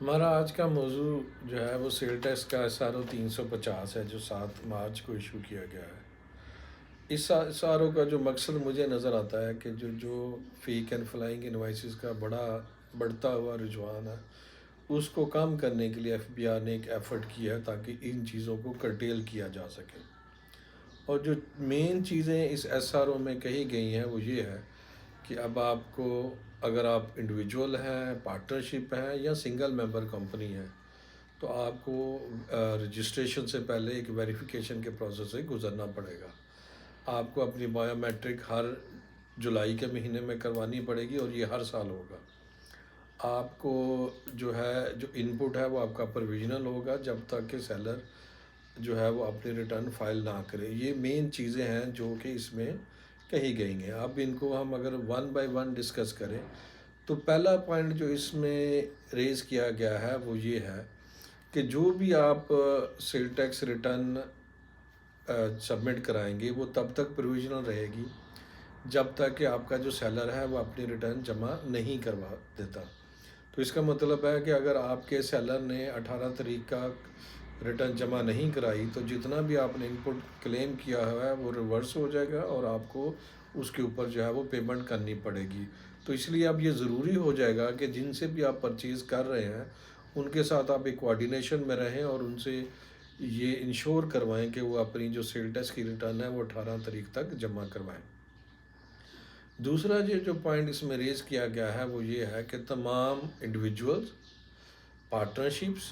ہمارا آج کا موضوع جو ہے وہ سیل ٹیکس کا ایس آر او 350 ہے جو 7 مارچ کو ایشو کیا گیا ہے۔ اس آر او کا جو مقصد مجھے نظر آتا ہے کہ جو فیک اینڈ فلائنگ انوائسز کا بڑھتا ہوا رجحان ہے اس کو کم کرنے کے لیے ایف بی آر نے ایک ایفرٹ کیا ہے تاکہ ان چیزوں کو کرٹیل کیا جا سکے۔ اور جو مین چیزیں اس ایس آر او میں کہی گئی ہیں وہ یہ ہے کہ اب آپ کو اگر آپ انڈیویجول ہیں، پارٹنرشپ ہیں یا سنگل ممبر کمپنی ہے تو آپ کو رجسٹریشن سے پہلے ایک ویریفیکیشن کے پروسیس سے گزرنا پڑے گا۔ آپ کو اپنی بایو میٹرک ہر جولائی کے مہینے میں کروانی پڑے گی اور یہ ہر سال ہوگا۔ آپ کو جو ہے جو ان پٹ ہے وہ آپ کا پرویژنل ہوگا جب تک کہ سیلر جو ہے وہ اپنی ریٹرن فائل نہ کرے۔ یہ مین چیزیں ہیں جو کہ اس میں کہی گئی ہیں۔ اب ان کو ہم اگر ون بائی ون ڈسکس کریں تو پہلا پوائنٹ جو اس میں ریز کیا گیا ہے وہ یہ ہے کہ جو بھی آپ سیل ٹیکس ریٹرن سبمٹ کرائیں گے وہ تب تک پروویژنل رہے گی جب تک کہ آپ کا جو سیلر ہے وہ اپنی ریٹرن جمع نہیں کروا دیتا۔ تو اس کا مطلب ہے کہ اگر آپ کے سیلر نے 18 تاریخ کا ریٹرن جمع نہیں کرائی تو جتنا بھی آپ نے ان پٹ کلیم کیا ہوا ہے وہ ریورس ہو جائے گا اور آپ کو اس کے اوپر جو ہے وہ پیمنٹ کرنی پڑے گی۔ تو اس لیے اب یہ ضروری ہو جائے گا کہ جن سے بھی آپ پرچیز کر رہے ہیں ان کے ساتھ آپ ایک کوارڈینیشن میں رہیں اور ان سے یہ انشور کروائیں کہ وہ اپنی جو سیل ٹیکس کی ریٹرن ہے وہ 18 تاریخ تک جمع کروائیں۔ دوسرا جو پوائنٹ اس میں ریز کیا گیا ہے وہ یہ ہے کہ تمام انڈیویجولز، پارٹنرشپس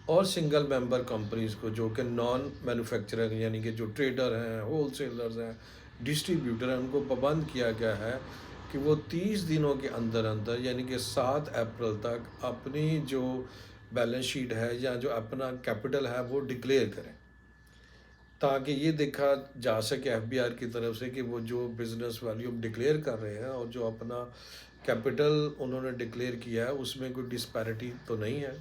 اور سنگل ممبر کمپنیز کو جو کہ نان مینوفیکچرر یعنی کہ جو ٹریڈر ہیں، ہول سیلرز ہیں، ڈسٹریبیوٹر ہیں، ان کو پابند کیا گیا ہے کہ وہ 30 دنوں کے اندر اندر یعنی کہ 7 اپریل تک اپنی جو بیلنس شیٹ ہے یا جو اپنا کیپٹل ہے وہ ڈکلیئر کریں تاکہ یہ دیکھا جا سکے ایف بی آر کی طرف سے کہ وہ جو بزنس والیوم ڈکلیئر کر رہے ہیں اور جو اپنا کیپٹل انہوں نے ڈکلیئر کیا ہے اس میں کوئی ڈسپیرٹی تو نہیں ہے۔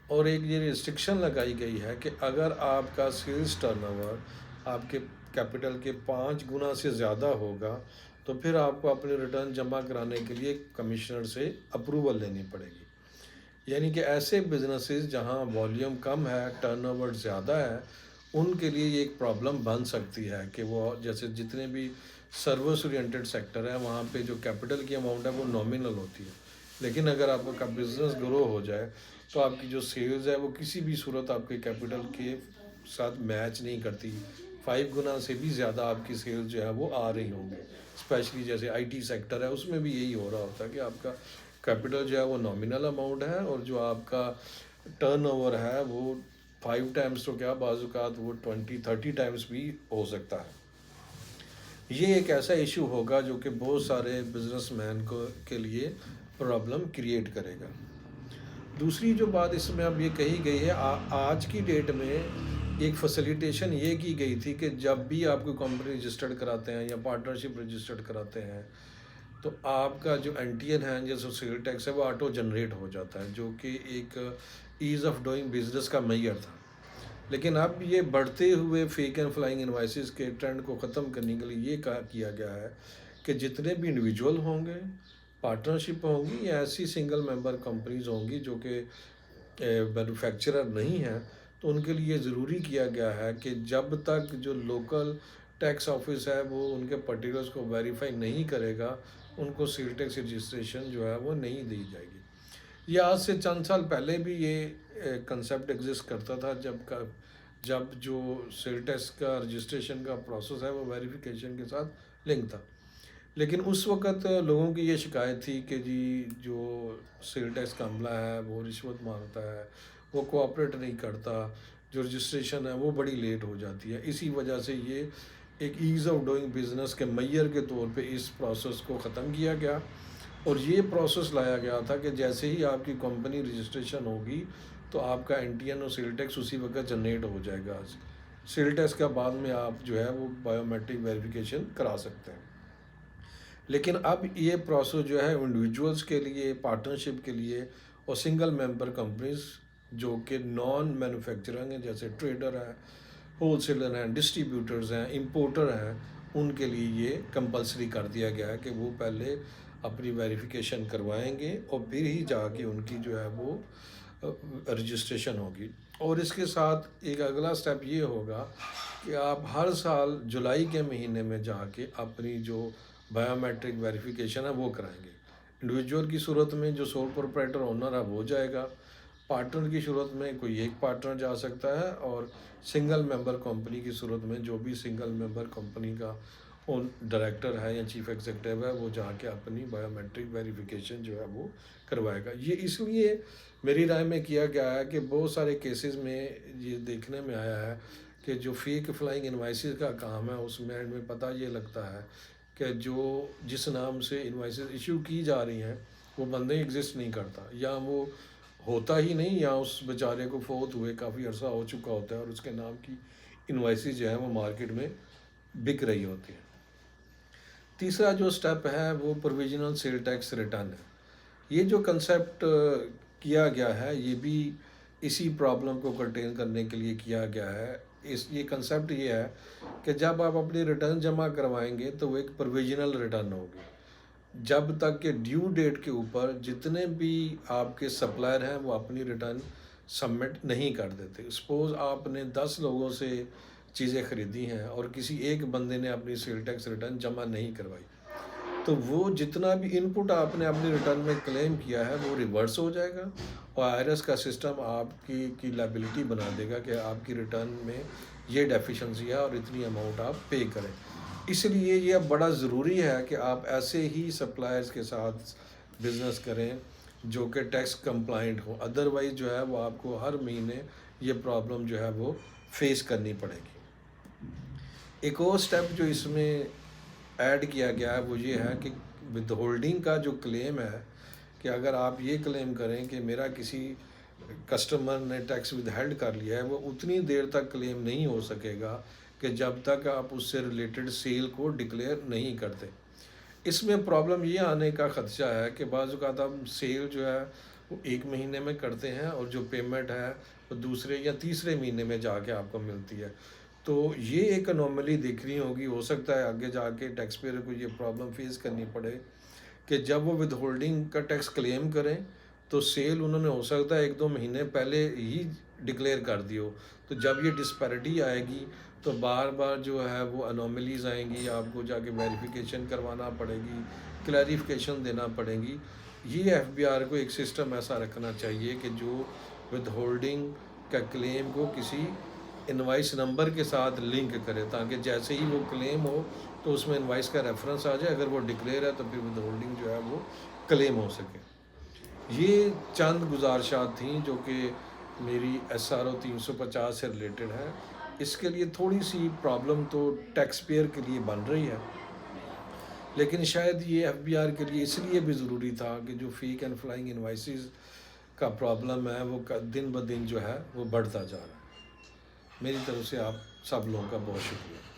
اور ایک یہ ریسٹرکشن لگائی گئی ہے کہ اگر آپ کا سیلز ٹرن اوور آپ کے کیپٹل کے 5 گنا سے زیادہ ہوگا تو پھر آپ کو اپنی ریٹرن جمع کرانے کے لیے کمشنر سے اپروول لینی پڑے گی۔ یعنی کہ ایسے بزنسز جہاں والیوم کم ہے، ٹرن اوور زیادہ ہے، ان کے لیے یہ ایک پرابلم بن سکتی ہے کہ وہ جیسے جتنے بھی سروس اورینٹڈ سیکٹر ہے وہاں پہ جو کیپٹل کی اماؤنٹ ہے وہ نامنل ہوتی ہے، لیکن اگر آپ کا بزنس گرو ہو جائے تو آپ کی جو سیلز ہے وہ کسی بھی صورت آپ کے کیپٹل کے ساتھ میچ نہیں کرتی۔ 5 گنا سے بھی زیادہ آپ کی سیلز جو ہے وہ آ رہی ہوں گے، اسپیشلی جیسے آئی ٹی سیکٹر ہے اس میں بھی یہی ہو رہا ہوتا ہے کہ آپ کا کیپٹل جو ہے وہ نامنل اماؤنٹ ہے اور جو آپ کا ٹرن اوور ہے وہ 5 ٹائمز تو کیا بعض اوقات وہ 20-30 ٹائمز بھی ہو سکتا ہے۔ یہ ایک ایسا ایشو ہوگا جو کہ بہت سارے بزنس مین کے لیے پرابلم کریٹ کرے گا۔ دوسری جو بات اس میں اب یہ کہی گئی ہے، آج کی ڈیٹ میں ایک فیسیلیٹیشن یہ کی گئی تھی کہ جب بھی آپ کو کمپنی رجسٹرڈ کراتے ہیں یا پارٹنرشپ رجسٹرڈ کراتے ہیں تو آپ کا جو این ٹی این ہے جیسے سیل ٹیکس ہے وہ آٹو جنریٹ ہو جاتا ہے، جو کہ ایک ایز آف ڈوئنگ بزنس کا معیار تھا۔ لیکن اب یہ بڑھتے ہوئے فیک اینڈ فلائنگ انوائسز کے ٹرینڈ کو ختم کرنے کے لیے یہ کیا گیا ہے کہ جتنے بھی انڈیویجول ہوں گے، پارٹنرشپ ہوں گی یا ایسی سنگل ممبر کمپنیز ہوں گی جو کہ مینوفیکچرر نہیں ہیں تو ان کے لیے ضروری کیا گیا ہے کہ جب تک جو لوکل ٹیکس آفس ہے وہ ان کے پرٹیکولرز کو ویریفائی نہیں کرے گا ان کو سیل ٹیکس رجسٹریشن جو ہے وہ نہیں دی جائے گی۔ یہ آج سے چند سال پہلے بھی یہ کنسیپٹ ایگزسٹ کرتا تھا جب جو سیل ٹیکس کا رجسٹریشن کا پروسیس ہے وہ ویریفیکیشن کے ساتھ لنک تھا، لیکن اس وقت لوگوں کی یہ شکایت تھی کہ جی جو سیل ٹیکس کا عملہ ہے وہ رشوت مانگتا ہے، وہ کوآپریٹ نہیں کرتا، جو رجسٹریشن ہے وہ بڑی لیٹ ہو جاتی ہے۔ اسی وجہ سے یہ ایک ایز آف ڈوئنگ بزنس کے معیار کے طور پہ اس پروسیس کو ختم کیا گیا اور یہ پروسیس لایا گیا تھا کہ جیسے ہی آپ کی کمپنی رجسٹریشن ہوگی تو آپ کا این ٹی این اور سیل ٹیکس اسی وقت جنریٹ ہو جائے گا۔ سیل ٹیکس کا بعد میں آپ جو ہے وہ بایو میٹرک ویریفیکیشن کرا سکتے ہیں۔ لیکن اب یہ پروسیس جو ہے انڈیویجولز کے لیے، پارٹنرشپ کے لیے اور سنگل ممبر کمپنیز جو کہ نان مینوفیکچرنگ ہیں جیسے ٹریڈر ہیں، ہول سیلر ہیں، ڈسٹریبیوٹرز ہیں، امپورٹر ہیں، ان کے لیے یہ کمپلسری کر دیا گیا ہے کہ وہ پہلے اپنی ویریفیکیشن کروائیں گے اور پھر ہی جا کے ان کی جو ہے وہ رجسٹریشن ہوگی۔ اور اس کے ساتھ ایک اگلا سٹیپ یہ ہوگا کہ آپ ہر سال جولائی کے مہینے میں جا کے اپنی جو بایو میٹرک ویریفیکیشن ہے وہ کرائیں گے۔ انڈیویجول کی صورت میں جو سول پروپرائٹر اونر ہے وہ جائے گا، پارٹنر کی صورت میں کوئی ایک پارٹنر جا سکتا ہے، اور سنگل ممبر کمپنی کی صورت میں جو بھی سنگل ممبر کمپنی کا ڈائریکٹر ہے یا چیف ایگزیکٹو ہے وہ جا کے اپنی بایو میٹرک ویریفیکیشن جو ہے وہ کروائے گا۔ یہ اس لیے میری رائے میں کیا گیا ہے کہ بہت سارے کیسز میں یہ دیکھنے میں آیا ہے کہ جو فیک فلائنگ انوائسز کا کام ہے اس میں اینڈ میں پتہ یہ لگتا ہے کہ جس نام سے انوائسز ایشو کی جا رہی ہیں وہ بندے ایگزسٹ نہیں کرتا، یا وہ ہوتا ہی نہیں، یا اس بیچارے کو فوت ہوئے کافی عرصہ ہو چکا ہوتا ہے اور اس کے نام کی انوائسز جو ہیں وہ مارکیٹ میں بک رہی ہوتی ہیں۔ تیسرا جو سٹیپ ہے وہ پروویژنل سیل ٹیکس ریٹرن ہے۔ یہ جو کنسیپٹ کیا گیا ہے یہ بھی اسی پرابلم کو کنٹین کرنے کے لیے کیا گیا ہے۔ یہ کنسیپٹ یہ ہے کہ جب آپ اپنی ریٹرن جمع کروائیں گے تو وہ ایک پروویژنل ریٹرن ہوگی، جب تک کہ ڈیو ڈیٹ کے اوپر جتنے بھی آپ کے سپلائر ہیں وہ اپنی ریٹرن سبمٹ نہیں کر دیتے۔ سپوز آپ نے 10 لوگوں سے چیزیں خریدی ہیں اور کسی ایک بندے نے اپنی سیل ٹیکس ریٹرن جمع نہیں کروائی، تو وہ جتنا بھی ان پٹ آپ نے اپنی ریٹرن میں کلیم کیا ہے وہ ریورس ہو جائے گا، اور IRS کا سسٹم آپ کی لائبلٹی بنا دے گا کہ آپ کی ریٹرن میں یہ ڈیفیشنسی ہے اور اتنی اماؤنٹ آپ پے کریں۔ اس لیے یہ بڑا ضروری ہے کہ آپ ایسے ہی سپلائرز کے ساتھ بزنس کریں جو کہ ٹیکس کمپلائنٹ ہوں، ادروائز جو ہے وہ آپ کو ہر مہینے یہ پرابلم جو ہے وہ فیس کرنی پڑے گی۔ ایک اور سٹیپ جو اس میں ایڈ کیا گیا ہے وہ یہ ہے کہ ود ہولڈنگ کا جو کلیم ہے کہ اگر آپ یہ کلیم کریں کہ میرا کسی کسٹمر نے ٹیکس ود ہیلڈ کر لیا ہے، وہ اتنی دیر تک کلیم نہیں ہو سکے گا کہ جب تک آپ اس سے ریلیٹڈ سیل کو ڈکلیئر نہیں کرتے۔ اس میں پرابلم یہ آنے کا خدشہ ہے کہ بعض اوقات ہم سیل جو ہے وہ 1 مہینے میں کرتے ہیں اور جو پیمنٹ ہے وہ دوسرے یا تیسرے مہینے میں جا کے آپ کو ملتی ہے، تو یہ ایک انوملی دیکھنی ہوگی۔ ہو سکتا ہے آگے جا کے ٹیکس پیئر کو یہ پرابلم فیس کرنی پڑے کہ جب وہ ود ہولڈنگ کا ٹیکس کلیم کریں تو سیل انہوں نے ہو سکتا ہے 1-2 مہینے پہلے ہی ڈکلیئر کر دی ہو، تو جب یہ ڈسپیرٹی آئے گی تو بار بار جو ہے وہ انوملیز آئیں گی، آپ کو جا کے ویریفیکیشن کروانا پڑے گی، کلیریفیکیشن دینا پڑے گی۔ یہ FBR کو ایک سسٹم ایسا رکھنا چاہیے کہ جو ود ہولڈنگ کا کلیم کو کسی انوائس نمبر کے ساتھ لنک کرے، تاکہ جیسے ہی وہ کلیم ہو تو اس میں انوائس کا ریفرنس آ جائے، اگر وہ ڈکلیئر ہے تو پھر ود ہولڈنگ جو ہے وہ کلیم ہو سکے۔ یہ چند گزارشات تھیں جو کہ میری SRO 350 سے ریلیٹڈ ہے۔ اس کے لیے تھوڑی سی پرابلم تو ٹیکس پیئر کے لیے بن رہی ہے، لیکن شاید یہ FBR کے لیے اس لیے بھی ضروری تھا کہ جو فیک اینڈ فلائنگ انوائسز کا پرابلم ہے وہ دن بدن جو ہے وہ بڑھتا جا رہا ہے۔ میری طرف سے آپ سب لوگوں کا بہت شکریہ۔